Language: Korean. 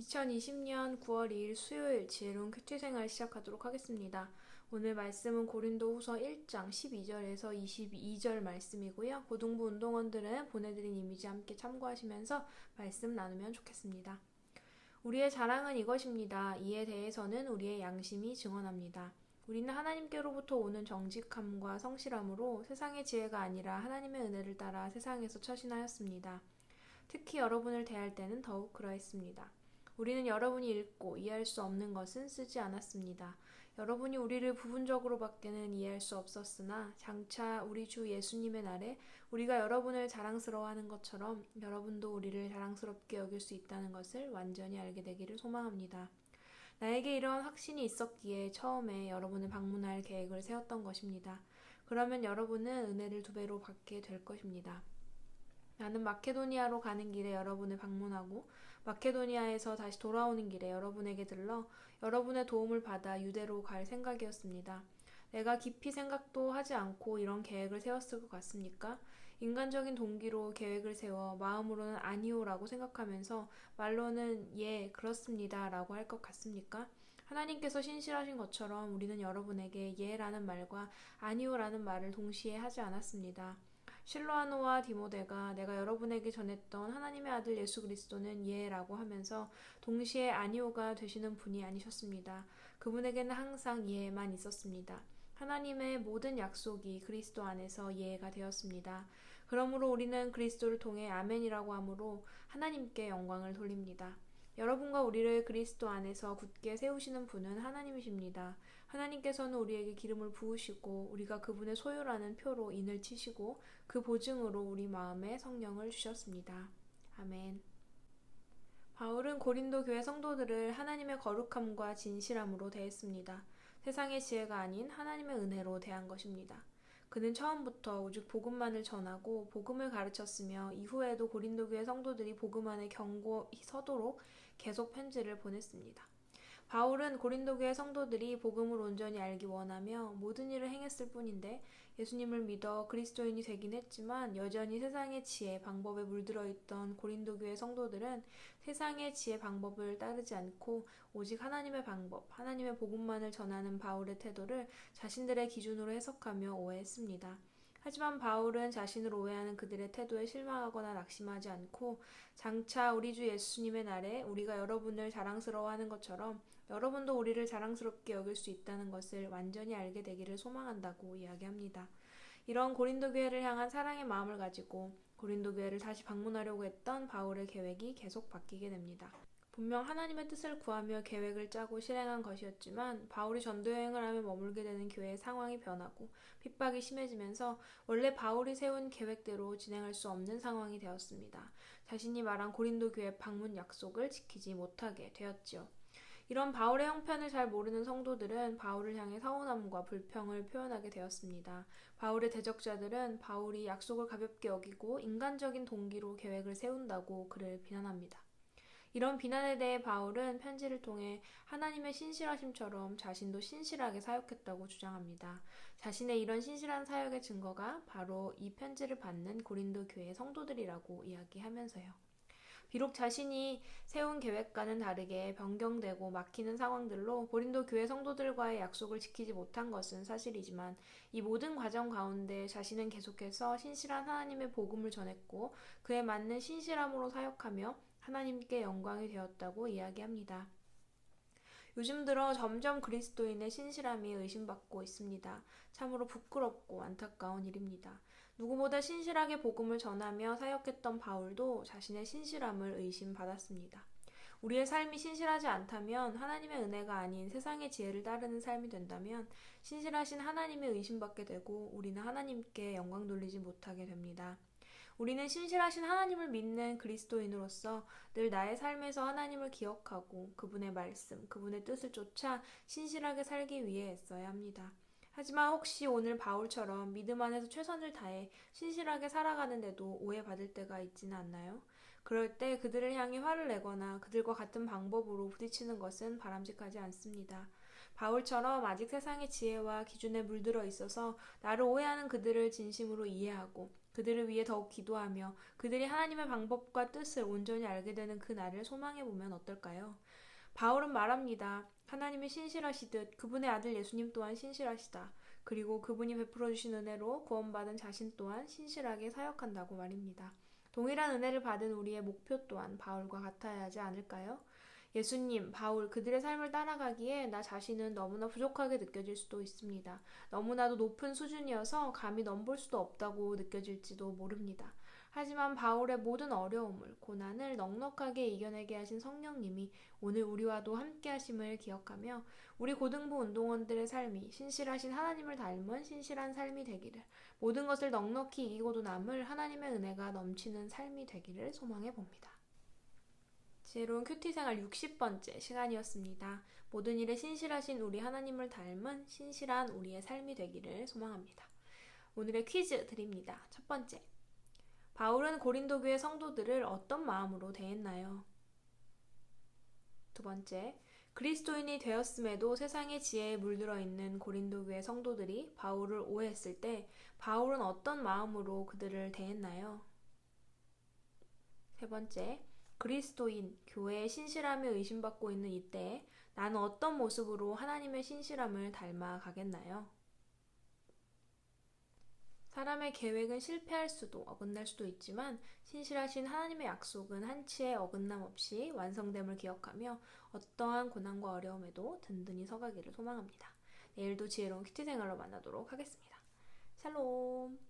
2020년 9월 2일 수요일 지혜로운 큐티생활 시작하도록 하겠습니다. 오늘 말씀은 고린도 후서 1장 12절에서 22절 말씀이고요. 고등부 운동원들은 보내드린 이미지 함께 참고하시면서 말씀 나누면 좋겠습니다. 우리의 자랑은 이것입니다. 이에 대해서는 우리의 양심이 증언합니다. 우리는 하나님께로부터 오는 정직함과 성실함으로 세상의 지혜가 아니라 하나님의 은혜를 따라 세상에서 처신하였습니다. 특히 여러분을 대할 때는 더욱 그러했습니다. 우리는 여러분이 읽고 이해할 수 없는 것은 쓰지 않았습니다. 여러분이 우리를 부분적으로밖에는 이해할 수 없었으나 장차 우리 주 예수님의 날에 우리가 여러분을 자랑스러워하는 것처럼 여러분도 우리를 자랑스럽게 여길 수 있다는 것을 완전히 알게 되기를 소망합니다. 나에게 이러한 확신이 있었기에 처음에 여러분을 방문할 계획을 세웠던 것입니다. 그러면 여러분은 은혜를 2배로 받게 될 것입니다. 나는 마케도니아로 가는 길에 여러분을 방문하고 마케도니아에서 다시 돌아오는 길에 여러분에게 들러 여러분의 도움을 받아 유대로 갈 생각이었습니다. 내가 깊이 생각도 하지 않고 이런 계획을 세웠을 것 같습니까? 인간적인 동기로 계획을 세워 마음으로는 아니오라고 생각하면서 말로는 예, 그렇습니다 라고 할 것 같습니까? 하나님께서 신실하신 것처럼 우리는 여러분에게 예라는 말과 아니오라는 말을 동시에 하지 않았습니다. 실로아노와 디모데가 내가 여러분에게 전했던 하나님의 아들 예수 그리스도는 예라고 하면서 동시에 아니오가 되시는 분이 아니셨습니다. 그분에게는 항상 예만 있었습니다. 하나님의 모든 약속이 그리스도 안에서 예가 되었습니다. 그러므로 우리는 그리스도를 통해 아멘이라고 하므로 하나님께 영광을 돌립니다. 여러분과 우리를 그리스도 안에서 굳게 세우시는 분은 하나님이십니다. 하나님께서는 우리에게 기름을 부으시고 우리가 그분의 소유라는 표로 인을 치시고 그 보증으로 우리 마음에 성령을 주셨습니다. 아멘. 바울은 고린도 교회 성도들을 하나님의 거룩함과 진실함으로 대했습니다. 세상의 지혜가 아닌 하나님의 은혜로 대한 것입니다. 그는 처음부터 오직 복음만을 전하고 복음을 가르쳤으며 이후에도 고린도 교회 성도들이 복음 안에 견고히 서도록 계속 편지를 보냈습니다. 바울은 고린도 교회 성도들이 복음을 온전히 알기 원하며 모든 일을 행했을 뿐인데 예수님을 믿어 그리스도인이 되긴 했지만 여전히 세상의 지혜, 방법에 물들어 있던 고린도 교회 성도들은 세상의 지혜, 방법을 따르지 않고 오직 하나님의 방법, 하나님의 복음만을 전하는 바울의 태도를 자신들의 기준으로 해석하며 오해했습니다. 하지만 바울은 자신을 오해하는 그들의 태도에 실망하거나 낙심하지 않고 장차 우리 주 예수님의 날에 우리가 여러분을 자랑스러워하는 것처럼 여러분도 우리를 자랑스럽게 여길 수 있다는 것을 완전히 알게 되기를 소망한다고 이야기합니다. 이런 고린도 교회를 향한 사랑의 마음을 가지고 고린도 교회를 다시 방문하려고 했던 바울의 계획이 계속 바뀌게 됩니다. 분명 하나님의 뜻을 구하며 계획을 짜고 실행한 것이었지만 바울이 전도여행을 하며 머물게 되는 교회의 상황이 변하고 핍박이 심해지면서 원래 바울이 세운 계획대로 진행할 수 없는 상황이 되었습니다. 자신이 말한 고린도 교회 방문 약속을 지키지 못하게 되었지요. 이런 바울의 형편을 잘 모르는 성도들은 바울을 향해 서운함과 불평을 표현하게 되었습니다. 바울의 대적자들은 바울이 약속을 가볍게 여기고 인간적인 동기로 계획을 세운다고 그를 비난합니다. 이런 비난에 대해 바울은 편지를 통해 하나님의 신실하심처럼 자신도 신실하게 사역했다고 주장합니다. 자신의 이런 신실한 사역의 증거가 바로 이 편지를 받는 고린도 교회 성도들이라고 이야기하면서요. 비록 자신이 세운 계획과는 다르게 변경되고 막히는 상황들로 고린도 교회 성도들과의 약속을 지키지 못한 것은 사실이지만 이 모든 과정 가운데 자신은 계속해서 신실한 하나님의 복음을 전했고 그에 맞는 신실함으로 사역하며 하나님께 영광이 되었다고 이야기합니다. 요즘 들어 점점 그리스도인의 신실함이 의심받고 있습니다. 참으로 부끄럽고 안타까운 일입니다. 누구보다 신실하게 복음을 전하며 사역했던 바울도 자신의 신실함을 의심받았습니다. 우리의 삶이 신실하지 않다면 하나님의 은혜가 아닌 세상의 지혜를 따르는 삶이 된다면 신실하신 하나님을 의심받게 되고 우리는 하나님께 영광 돌리지 못하게 됩니다. 우리는 신실하신 하나님을 믿는 그리스도인으로서 늘 나의 삶에서 하나님을 기억하고 그분의 말씀, 그분의 뜻을 쫓아 신실하게 살기 위해 애써야 합니다. 하지만 혹시 오늘 바울처럼 믿음 안에서 최선을 다해 신실하게 살아가는데도 오해받을 때가 있지는 않나요? 그럴 때 그들을 향해 화를 내거나 그들과 같은 방법으로 부딪히는 것은 바람직하지 않습니다. 바울처럼 아직 세상의 지혜와 기준에 물들어 있어서 나를 오해하는 그들을 진심으로 이해하고 그들을 위해 더욱 기도하며 그들이 하나님의 방법과 뜻을 온전히 알게 되는 그 날을 소망해보면 어떨까요? 바울은 말합니다. 하나님이 신실하시듯 그분의 아들 예수님 또한 신실하시다. 그리고 그분이 베풀어 주신 은혜로 구원받은 자신 또한 신실하게 사역한다고 말입니다. 동일한 은혜를 받은 우리의 목표 또한 바울과 같아야 하지 않을까요? 예수님, 바울, 그들의 삶을 따라가기에 나 자신은 너무나 부족하게 느껴질 수도 있습니다. 너무나도 높은 수준이어서 감히 넘볼 수도 없다고 느껴질지도 모릅니다. 하지만 바울의 모든 어려움을, 고난을 넉넉하게 이겨내게 하신 성령님이 오늘 우리와도 함께 하심을 기억하며 우리 고등부 운동원들의 삶이 신실하신 하나님을 닮은 신실한 삶이 되기를, 모든 것을 넉넉히 이기고도 남을 하나님의 은혜가 넘치는 삶이 되기를 소망해 봅니다. 지혜로운 큐티 생활 60번째 시간이었습니다. 모든 일에 신실하신 우리 하나님을 닮은 신실한 우리의 삶이 되기를 소망합니다. 오늘의 퀴즈 드립니다. 첫 번째. 바울은 고린도 교회 성도들을 어떤 마음으로 대했나요? 두 번째. 그리스도인이 되었음에도 세상의 지혜에 물들어 있는 고린도 교회 성도들이 바울을 오해했을 때 바울은 어떤 마음으로 그들을 대했나요? 세 번째. 그리스도인, 교회의 신실함에 의심받고 있는 이때에 나는 어떤 모습으로 하나님의 신실함을 닮아가겠나요? 사람의 계획은 실패할 수도 어긋날 수도 있지만 신실하신 하나님의 약속은 한치의 어긋남 없이 완성됨을 기억하며 어떠한 고난과 어려움에도 든든히 서가기를 소망합니다. 내일도 지혜로운 큐티 생활로 만나도록 하겠습니다. 샬롬.